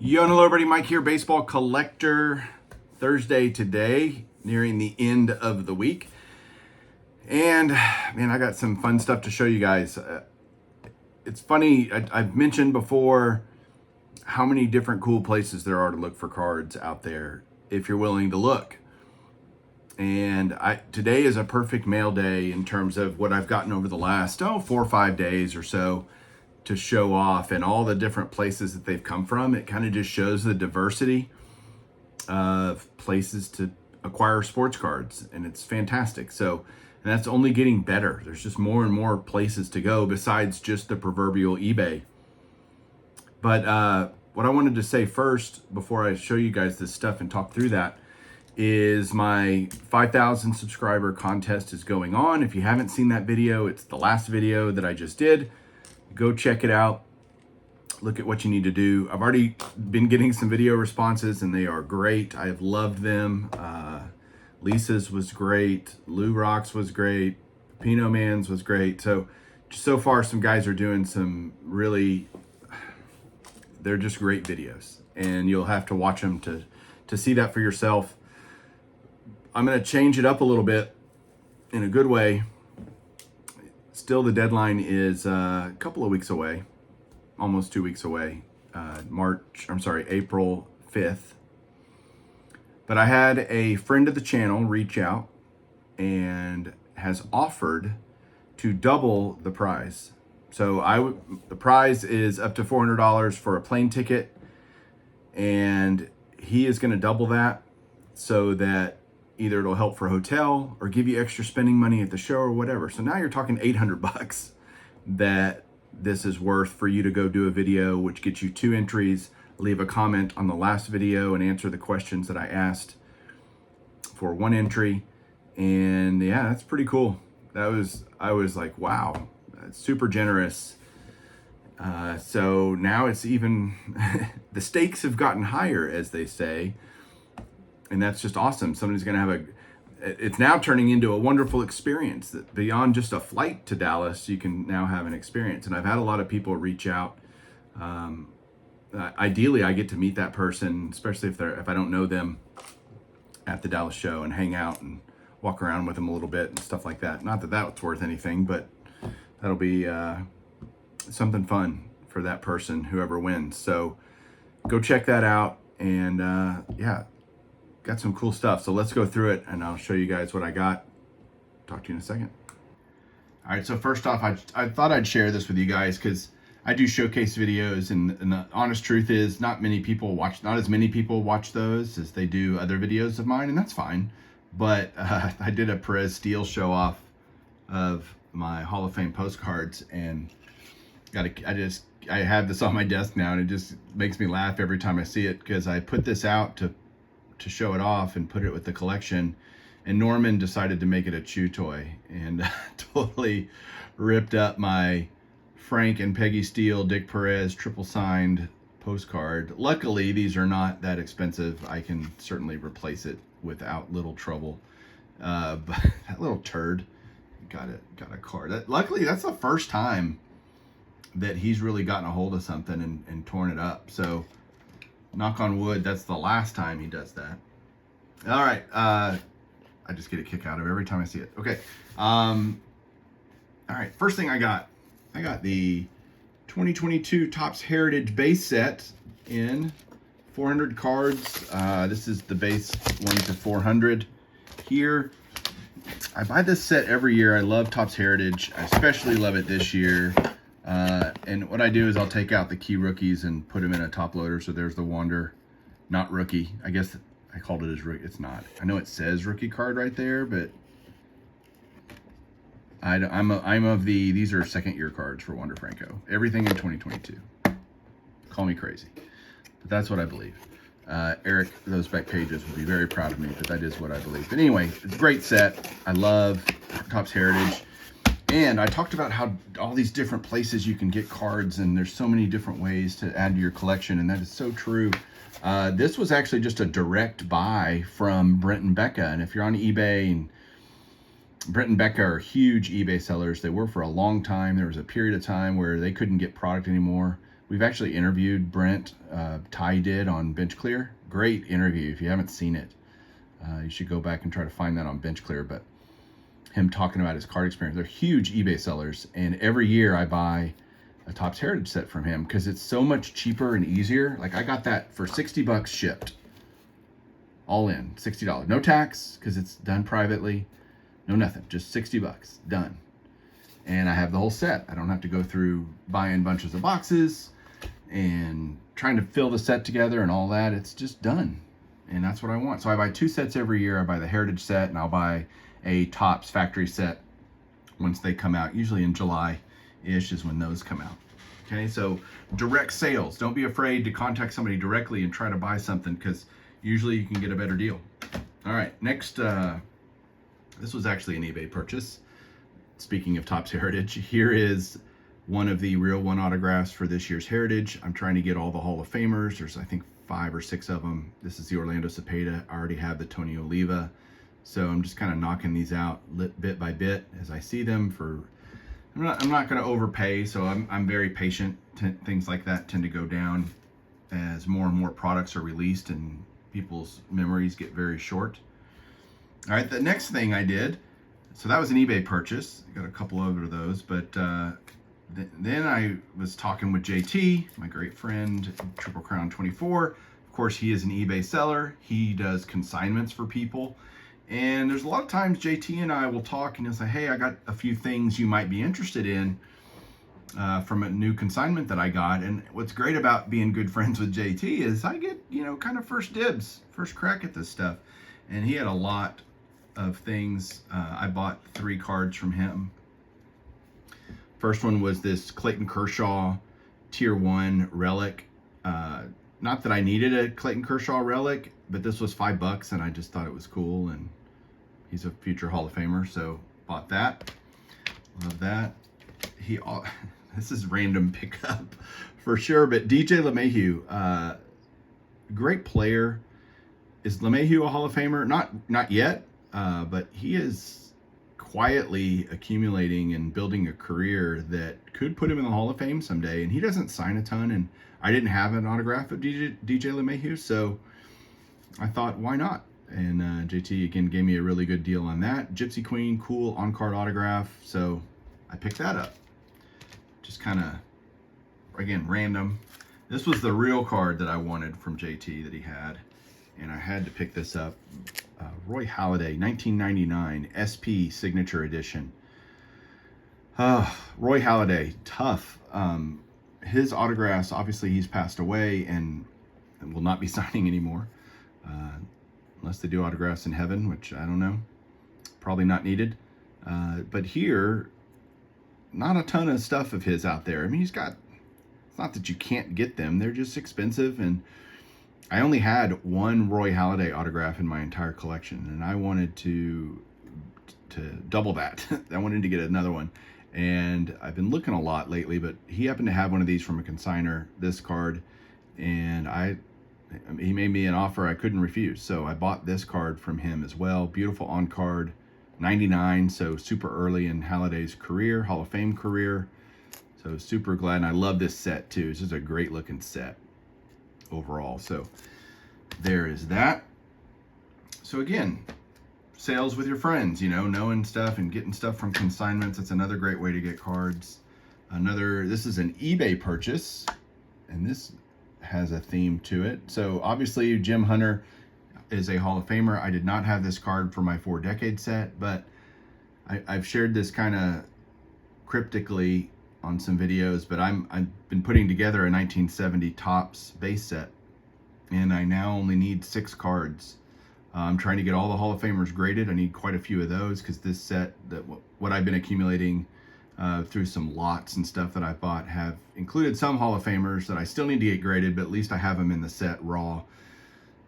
Yo, hello everybody, Mike here, baseball collector. Thursday today, nearing the end of the week. And man, I got some fun stuff to show you guys. It's funny, I've mentioned before how many different cool places there are to look for cards out there if you're willing to look. And today is a perfect mail day in terms of what I've gotten over the last 4 or 5 days or so to show off, and all the different places that they've come from. It kind of just shows the diversity of places to acquire sports cards, and it's fantastic. So, and that's only getting better. There's just more and more places to go besides just the proverbial eBay. But what I wanted to say first, before I show you guys this stuff and talk through that, is my 5,000 subscriber contest is going on. If you haven't seen that video, it's the last video that I just did. Go check it out. Look at what you need to do. I've already been getting some video responses and they are great. I've loved them. Lisa's was great. Lou Rock's was great. Pino Man's was great. So far some guys are doing some really, they're just great videos, and you'll have to watch them to see that for yourself. I'm going to change it up a little bit in a good way. Still, the deadline is a couple of weeks away, almost 2 weeks away, April 5th. But I had a friend of the channel reach out and has offered to double the prize. So the prize is up to $400 for a plane ticket, and he is going to double that so that either it'll help for a hotel or give you extra spending money at the show or whatever. So now you're talking $800 that this is worth for you to go do a video, which gets you 2 entries, leave a comment on the last video and answer the questions that I asked for 1 entry. And yeah, that's pretty cool. I was like, wow, that's super generous. So now it's even, the stakes have gotten higher, as they say. And that's just awesome. Somebody's going to have it's now turning into a wonderful experience that beyond just a flight to Dallas, you can now have an experience. And I've had a lot of people reach out. Ideally, I get to meet that person, especially if I don't know them, at the Dallas show and hang out and walk around with them a little bit and stuff like that. Not that that's worth anything, but that'll be something fun for that person, whoever wins. So go check that out. And yeah, got some cool stuff. So let's go through it and I'll show you guys what I got. Talk to you in a second. All right, so first off, I thought I'd share this with you guys because I do showcase videos, and the honest truth is not as many people watch those as they do other videos of mine, and that's fine. But I did a Perez Steal show off of my Hall of Fame postcards, and I have this on my desk now, and it just makes me laugh every time I see it because I put this out to show it off and put it with the collection, and Norman decided to make it a chew toy and totally ripped up my Frank and Peggy Steal Dick Perez triple signed postcard. Luckily, these are not that expensive. I can certainly replace it without little trouble. But that little turd got a card. Luckily, that's the first time that he's really gotten a hold of something and torn it up. So knock on wood, that's the last time he does that. All right. I just get a kick out of it every time I see it. Okay. All right. First thing I got the 2022 Topps Heritage base set in 400 cards. This is the base 1 to 400 here. I buy this set every year. I love Topps Heritage. I especially love it this year. And what I do is I'll take out the key rookies and put them in a top loader. So there's the Wander, not rookie. I guess I called it as rookie. It's not. I know it says rookie card right there, but I'm of these are second year cards for Wander Franco. Everything in 2022. Call me crazy, but that's what I believe. Eric, those back pages will be very proud of me, but that is what I believe. But anyway, it's a great set. I love Topps Heritage. And I talked about how all these different places you can get cards, and there's so many different ways to add to your collection, and that is so true. This was actually just a direct buy from Brent and Becca, and if you're on eBay, and Brent and Becca are huge eBay sellers. They were for a long time. There was a period of time where they couldn't get product anymore. We've actually interviewed Brent. Ty did on Bench Clear. Great interview. If you haven't seen it, you should go back and try to find that on Bench Clear. But him talking about his card experience. They're huge eBay sellers, and every year I buy a Topps Heritage set from him because it's so much cheaper and easier. Like, I got that for $60 shipped, all in, $60, no tax because it's done privately, no nothing, just $60 done. And I have the whole set. I don't have to go through buying bunches of boxes and trying to fill the set together and all that. It's just done, and that's what I want. So I buy 2 sets every year. I buy the Heritage set, and I'll buy a Topps factory set once they come out. Usually in July-ish is when those come out. Okay, so direct sales. Don't be afraid to contact somebody directly and try to buy something, because usually you can get a better deal. All right, next, this was actually an eBay purchase. Speaking of Topps Heritage, here is one of the real one autographs for this year's Heritage. I'm trying to get all the Hall of Famers. There's, I think, 5 or 6 of them. This is the Orlando Cepeda. I already have the Tony Oliva. So I'm just kind of knocking these out bit by bit as I see them. I'm not going to overpay, so I'm very patient. Things like that tend to go down as more and more products are released and people's memories get very short. All right, the next thing I did, so that was an eBay purchase. I got a couple of those, but then I was talking with JT, my great friend, Triple Crown 24. Of course, he is an eBay seller. He does consignments for people. And there's a lot of times JT and I will talk, and he'll say, hey, I got a few things you might be interested in from a new consignment that I got. And what's great about being good friends with JT is I get, kind of first dibs, first crack at this stuff. And he had a lot of things. I bought 3 cards from him. First one was this Clayton Kershaw Tier 1 relic. Not that I needed a Clayton Kershaw relic, but this was $5 and I just thought it was cool, and he's a future Hall of Famer, so bought that. Love that. This is random pickup for sure, but DJ LeMahieu, great player. Is LeMahieu a Hall of Famer? Not yet, but he is quietly accumulating and building a career that could put him in the Hall of Fame someday, and he doesn't sign a ton, and I didn't have an autograph of DJ LeMahieu, so I thought, why not? And JT, again, gave me a really good deal on that. Gypsy Queen, cool on-card autograph, so I picked that up. Just kind of, again, random. This was the real card that I wanted from JT that he had, and I had to pick this up. Roy Halladay, 1999, SP Signature Edition. Roy Halladay, tough. His autographs, obviously he's passed away and will not be signing anymore. Unless they do autographs in heaven, which I don't know. Probably not needed. But here, not a ton of stuff of his out there. I mean, it's not that you can't get them. They're just expensive. And I only had 1 Roy Halladay autograph in my entire collection. And I wanted to double that. I wanted to get another one. And I've been looking a lot lately, but he happened to have one of these from a consigner, this card, and he made me an offer I couldn't refuse. So I bought this card from him as well. Beautiful on card, 99, so super early in Halladay's career, Hall of Fame career. So super glad, and I love this set too. This is a great looking set overall. So there is that. So again, sales with your friends, knowing stuff and getting stuff from consignments. That's another great way to get cards. This is an eBay purchase, and this has a theme to it. So obviously Jim Hunter is a Hall of Famer. I did not have this card for my 4-decade set, but I've shared this kind of cryptically on some videos, but I've been putting together a 1970 Topps base set, and I now only need 6 cards. I'm trying to get all the Hall of Famers graded. I need quite a few of those because this set, what I've been accumulating through some lots and stuff that I bought, have included some Hall of Famers that I still need to get graded, but at least I have them in the set raw.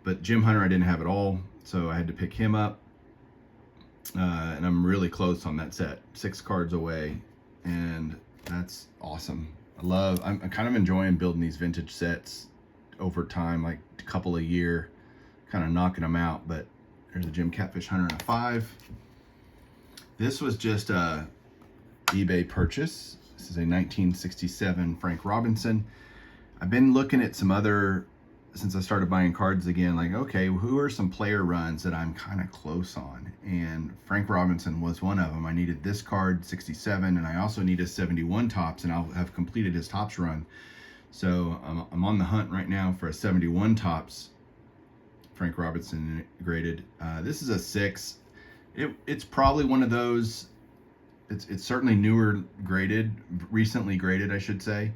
But Jim Hunter, I didn't have at all, so I had to pick him up. And I'm really close on that set, 6 cards away, and that's awesome. I'm kind of enjoying building these vintage sets over time, like a couple a year, kind of knocking them out. But there's a Jim Catfish Hunter in a 5. This was just a eBay purchase. This is a 1967 Frank Robinson. I've been looking at some other, since I started buying cards again, like, okay, who are some player runs that I'm kind of close on? And Frank Robinson was one of them. I needed this card, 67, and I also need a 71 tops, and I'll have completed his tops run. So I'm on the hunt right now for a 71 tops Frank Robinson graded. This is a 6. It's probably one of those, it's certainly newer graded, recently graded, I should say.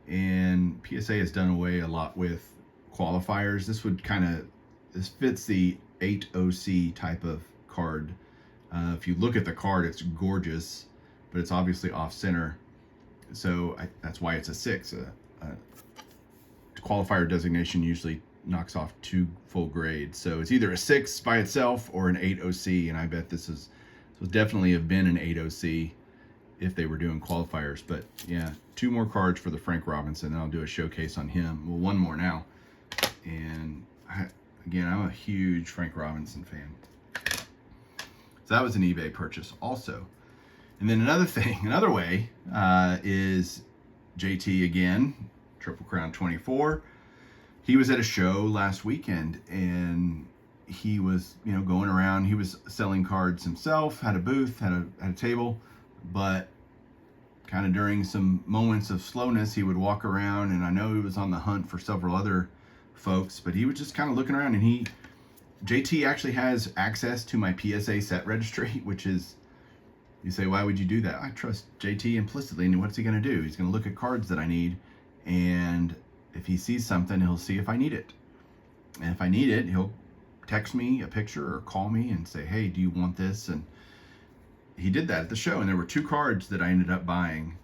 And PSA has done away a lot with qualifiers. This fits the 8OC type of card. If you look at the card, it's gorgeous, but it's obviously off center. So that's why it's a 6. Qualifier designation usually knocks off 2 full grades. So it's either a 6 by itself or an 8OC, and I bet this would definitely have been an 8OC if they were doing qualifiers. But yeah, 2 more cards for the Frank Robinson, and I'll do a showcase on him. Well, 1 more now. And again, I'm a huge Frank Robinson fan. So that was an eBay purchase also. And then another way is JT again, Triple Crown 24. He was at a show last weekend, and he was, going around. He was selling cards himself, had a booth, had a table, but kind of during some moments of slowness, he would walk around, and I know he was on the hunt for several other folks, but he was just kind of looking around, and JT actually has access to my PSA set registry, which is, you say, why would you do that? I trust JT implicitly, and what's he going to do? He's going to look at cards that I need, and if he sees something, he'll see if I need it. And if I need it, he'll text me a picture or call me and say, hey, do you want this? And he did that at the show, and there were 2 cards that I ended up buying,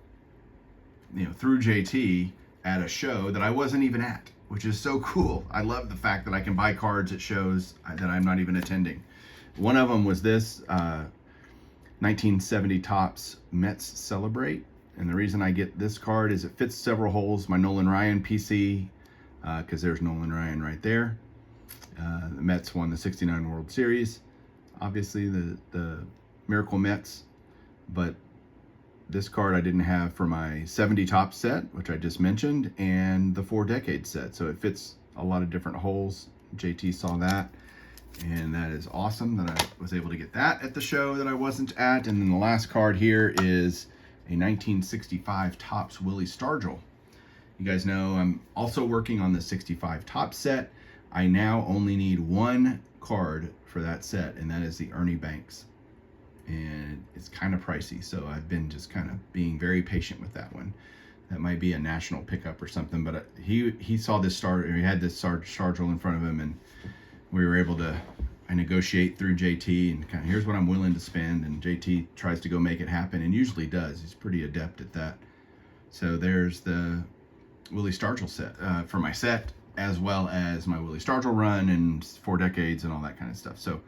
through JT at a show that I wasn't even at, which is so cool. I love the fact that I can buy cards at shows that I'm not even attending. One of them was this 1970 Topps Mets Celebrate. And the reason I get this card is it fits several holes. My Nolan Ryan PC, because there's Nolan Ryan right there. The Mets won the '69 World Series. Obviously, the Miracle Mets. But this card I didn't have for my 70 Topps set, which I just mentioned, and the 4 Decades set. So it fits a lot of different holes. JT saw that, and that is awesome that I was able to get that at the show that I wasn't at. And then the last card here is a 1965 Topps Willie Stargel. You guys know I'm also working on the 65 Topps set. I now only need 1 card for that set, and that is the Ernie Banks. And it's kind of pricey, so I've been just kind of being very patient with that one. That might be a national pickup or something, but he saw this he had this Stargel in front of him, and we were able to negotiate through JT and kind of, here's what I'm willing to spend, and JT tries to go make it happen, and usually does. He's pretty adept at that. So there's the Willie Stargel set for my set, as well as my Willie Stargel run and 4 Decades and all that kind of stuff. So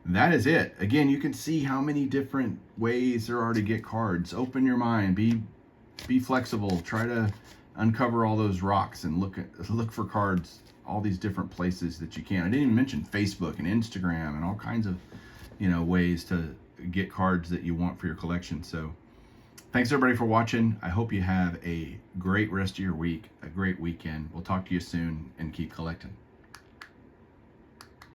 that is it. Again, you can see how many different ways there are to get cards. Open your mind, be flexible, try to uncover all those rocks and look for cards all these different places that you can. I didn't even mention Facebook and Instagram and all kinds of ways to get cards that you want for your collection. So thanks everybody for watching. I hope you have a great rest of your week, a great weekend. We'll talk to you soon, and keep collecting.